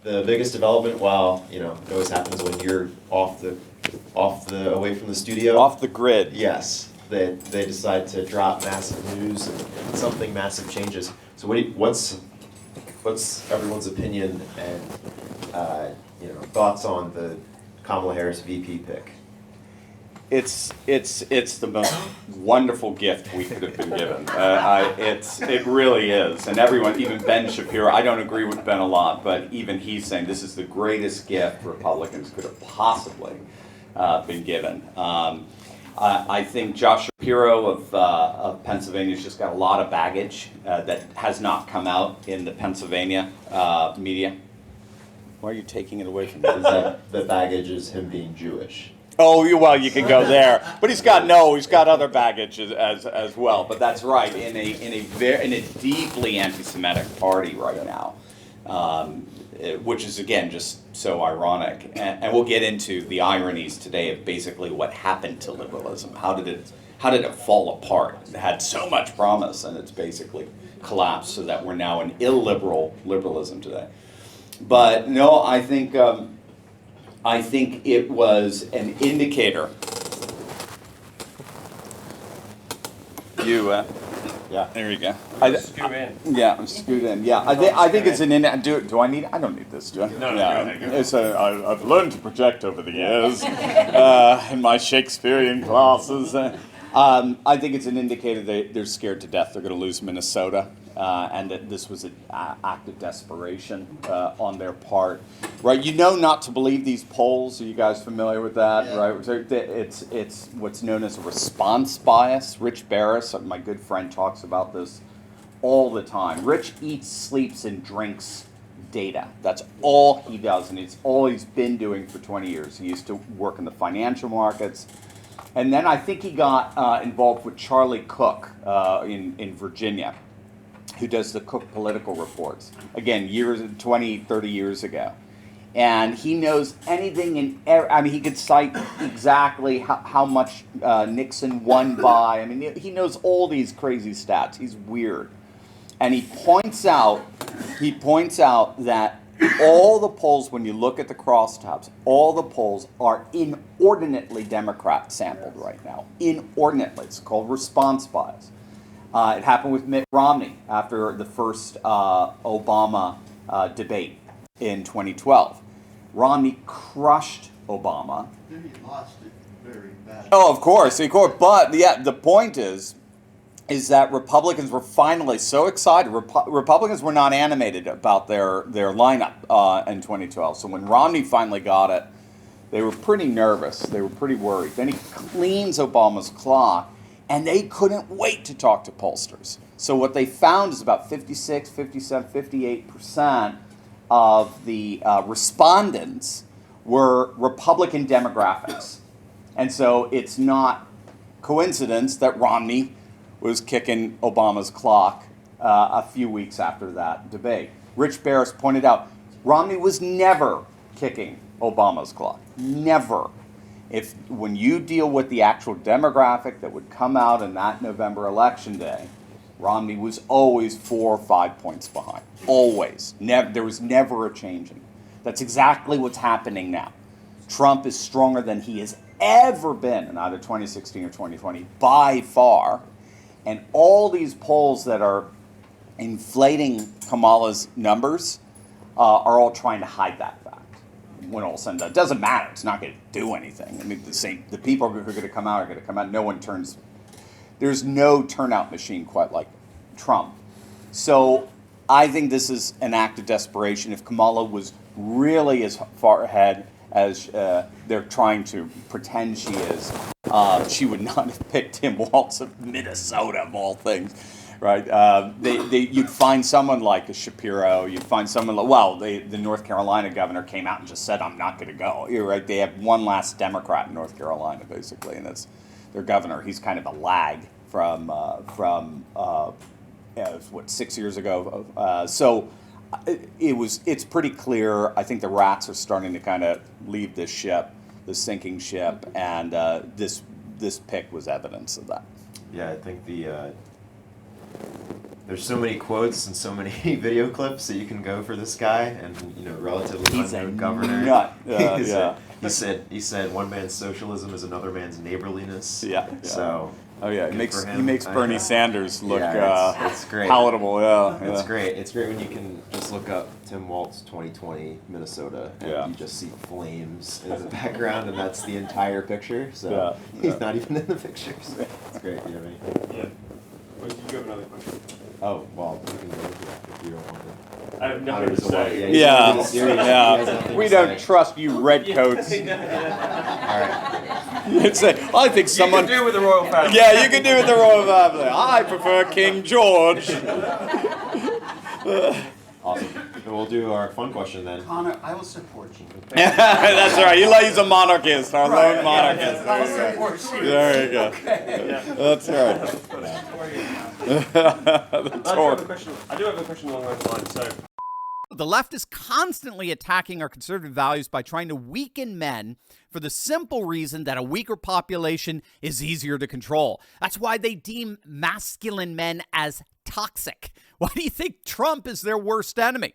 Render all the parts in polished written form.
the biggest development, well, you know, it always happens when you're away from the studio. Off the grid. Yes, they decide to drop massive news and something massive changes. So what's everyone's opinion and thoughts on the Kamala Harris VP pick? It's the most wonderful gift we could have been given. It really is, and everyone, even Ben Shapiro. I don't agree with Ben a lot, but even he's saying this is the greatest gift Republicans could have possibly been given. I think Josh Shapiro of Pennsylvania's just got a lot of baggage that has not come out in the Pennsylvania media. Why are you taking it away from me? The baggage is him being Jewish. Oh, well, you can go there, but he's got other baggage as well. But that's right, in a deeply anti-Semitic party right now, which is again just so ironic. And we'll get into the ironies today of basically what happened to liberalism. How did it fall apart? It had so much promise, and it's basically collapsed, so that we're now an illiberal liberalism today. But no, I think it was an indicator. Yeah, there you go. Scoot in. Yeah, I'm scoot in. Yeah, I think it's an do I need? I don't need this, do I? No, yeah, I've learned to project over the years in my Shakespearean classes. I think it's an indicator they're scared to death. They're going to lose Minnesota, and that this was an act of desperation on their part. Right? You know not to believe these polls. Are you guys familiar with that? Yeah. Right? So it's what's known as a response bias. Rich Barris, my good friend, talks about this all the time. Rich eats, sleeps, and drinks data. That's all he does, and it's all he's been doing for 20 years. He used to work in the financial markets. And then I think he got involved with Charlie Cook in Virginia, who does the Cook political reports. Again, 20, 30 years ago. And he knows anything he could cite exactly how much Nixon won by. I mean, he knows all these crazy stats. He's weird. And he points out that all the polls, when you look at the crosstabs, all the polls are inordinately Democrat sampled right now. Inordinately. It's called response bias. It happened with Mitt Romney after the first Obama debate in 2012. Romney crushed Obama. Then he lost it very badly. Oh, of course. But yeah, the point is that Republicans were finally so excited. Republicans were not animated about their lineup in 2012. So when Romney finally got it, they were pretty nervous. They were pretty worried. Then he cleans Obama's clock, and they couldn't wait to talk to pollsters. So what they found is about 56, 57, 58% of the respondents were Republican demographics. And so it's not coincidence that Romney was kicking Obama's clock a few weeks after that debate. Rich Barris pointed out Romney was never kicking Obama's clock. Never. When you deal with the actual demographic that would come out in that November election day, Romney was always 4 or 5 points behind. Always. There was never a change in it. That's exactly what's happening now. Trump is stronger than he has ever been in either 2016 or 2020, by far. And all these polls that are inflating Kamala's numbers are all trying to hide that fact. When all said and done, it doesn't matter. It's not going to do anything. I mean, the people who are going to come out are going to come out. There's no turnout machine quite like Trump. So I think this is an act of desperation. If Kamala was really as far ahead as they're trying to pretend she is, she would not have picked Tim Walz of Minnesota, of all things, right? You'd find someone like a Shapiro. You'd find someone like, the North Carolina governor came out and just said, "I'm not going to go." You're right. They have one last Democrat in North Carolina, basically, and that's their governor. He's kind of a lag from 6 years ago. So it's pretty clear. I think the rats are starting to kind of leave this ship, the sinking ship, and this pick was evidence of that. Yeah, I think there's so many quotes and so many video clips that you can go for this guy, and relatively He's a unknown governor. nut. Yeah. He said one man's socialism is another man's neighborliness. Yeah. So. Oh yeah, good for him. he makes Bernie Sanders look it's great. palatable. Yeah, It's great. It's great when you can just look up Tim Walz 2020 Minnesota and you just see flames in the background, and that's the entire picture. So he's not even in the pictures. It's great. You know what I mean? Yeah. Well, you have another question? Oh well, you can go with that if you don't want to. I have nothing to say. Yeah. We don't trust you redcoats. All right. You'd say, I think someone. You can do with the royal family. Yeah, you can do with the royal family. I prefer King George. Awesome. And we'll do our fun question then. Connor, I will support you. That's right. He's a monarchist, our lone monarchist. I will support you. There you go. That's right. I do have a question along those lines. So, the left is constantly attacking our conservative values by trying to weaken men for the simple reason that a weaker population is easier to control. That's why they deem masculine men as toxic. Why do you think Trump is their worst enemy?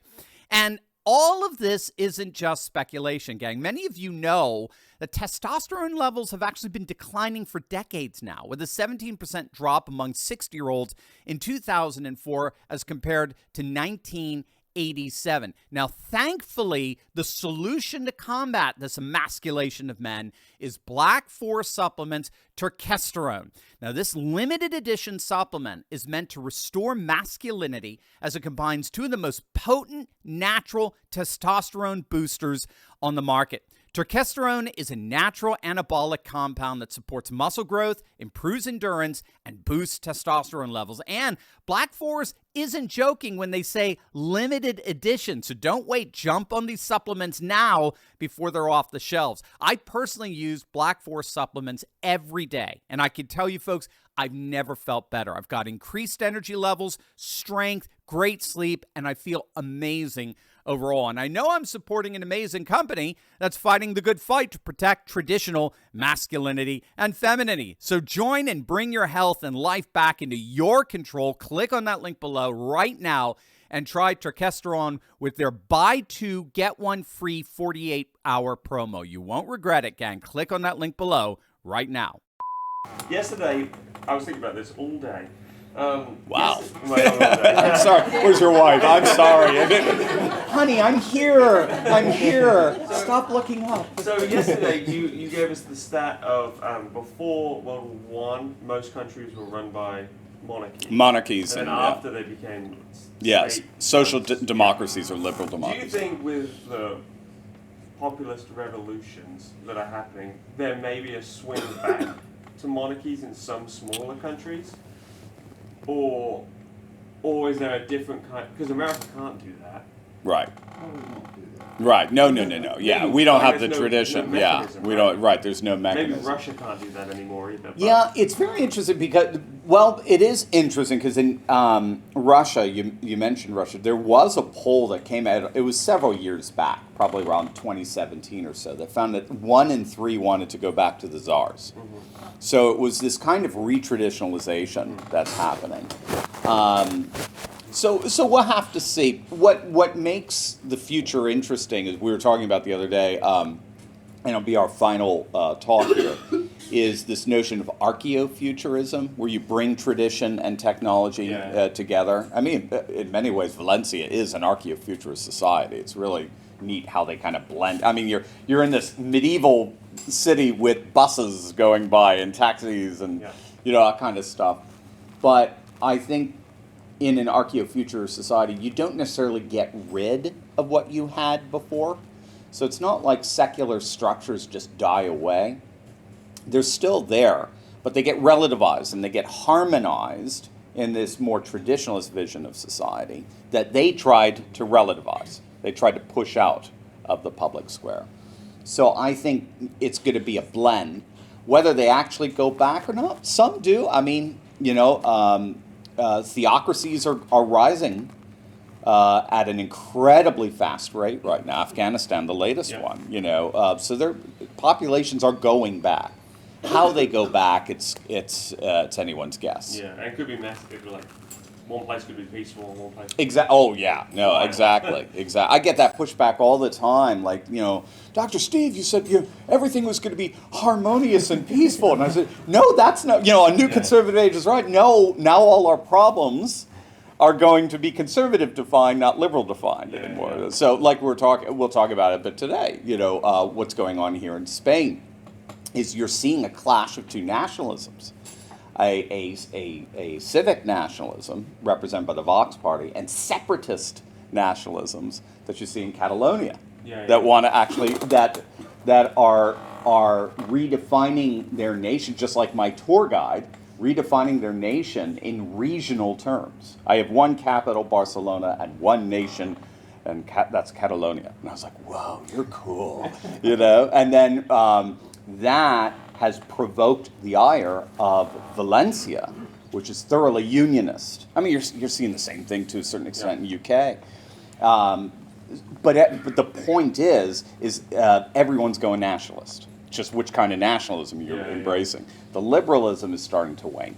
And all of this isn't just speculation, gang. Many of you know that testosterone levels have actually been declining for decades now, with a 17% drop among 60-year-olds in 2004 as compared to 1987. Now, thankfully, the solution to combat this emasculation of men is Black Forest Supplements Turkesterone. Now, this limited edition supplement is meant to restore masculinity as it combines two of the most potent natural testosterone boosters on the market. Turkesterone is a natural anabolic compound that supports muscle growth, improves endurance, and boosts testosterone levels. And Black Forest isn't joking when they say limited edition. So don't wait. Jump on these supplements now before they're off the shelves. I personally use Black Forest supplements every day. And I can tell you, folks, I've never felt better. I've got increased energy levels, strength, great sleep, and I feel amazing overall. And I know I'm supporting an amazing company that's fighting the good fight to protect traditional masculinity and femininity. So join and bring your health and life back into your control. Click on that link below right now and try Turkesterone with their buy two, get one free 48-hour promo. You won't regret it, gang. Click on that link below right now. yesterday, I was thinking about this all day. Wow. Day. I'm sorry. Where's your wife? I'm sorry. Honey, I'm here. I'm here. Stop looking up. So yesterday, you gave us the stat of before World War I, most countries were run by monarchies. And then after they became yes, social democracies or liberal democracies. Do you think with the populist revolutions that are happening, there may be a swing back to monarchies in some smaller countries? Or is there a different kind? Because America can't do that. Right. Probably won't do that. Right. No. Yeah, we don't have the tradition. No yeah, mechanism, we right? don't. Right. There's no mechanism. Maybe Russia can't do that anymore either. Yeah, it's very interesting because, well, it is interesting because in Russia, you mentioned Russia, there was a poll that came out, it was several years back, probably around 2017 or so, that found that 1 in 3 wanted to go back to the czars. Mm-hmm. So it was this kind of retraditionalization that's happening. So we'll have to see. What makes the future interesting, as we were talking about the other day, and it'll be our final talk here, is this notion of archaeofuturism, where you bring tradition and technology together. I mean, in many ways, Valencia is an archaeofuturist society. It's really neat how they kind of blend. I mean, you're in this medieval city with buses going by and taxis and that kind of stuff. But I think in an archaeofuturist society, you don't necessarily get rid of what you had before. So it's not like secular structures just die away. They're still there, but they get relativized and they get harmonized in this more traditionalist vision of society that they tried to relativize. They tried to push out of the public square. So I think it's going to be a blend. Whether they actually go back or not, some do. I mean, theocracies are rising at an incredibly fast rate right now. Afghanistan, the latest one, so their populations are going back. How they go back, it's anyone's guess. Yeah, and it could be massive, like one place could be peaceful and one place. Exactly. Oh yeah. No. Exactly. Exactly. I get that pushback all the time. Like, Dr. Steve, you said everything was going to be harmonious and peaceful, and I said, no, that's not. A new conservative age is right. No, now all our problems are going to be conservative defined, not liberal defined anymore. Yeah. So, like we'll talk about it, but today, what's going on here in Spain is you're seeing a clash of two nationalisms. A civic nationalism represented by the Vox Party and separatist nationalisms that you see in Catalonia that want to actually that are redefining their nation, just like my tour guide redefining their nation in regional terms. I have one capital, Barcelona, and one nation, and that's Catalonia. And I was like, whoa, you're cool, And then that has provoked the ire of Valencia, which is thoroughly unionist. I mean, you're seeing the same thing to a certain extent in the UK. But the point is everyone's going nationalist. Just which kind of nationalism you're embracing. The liberalism is starting to wane.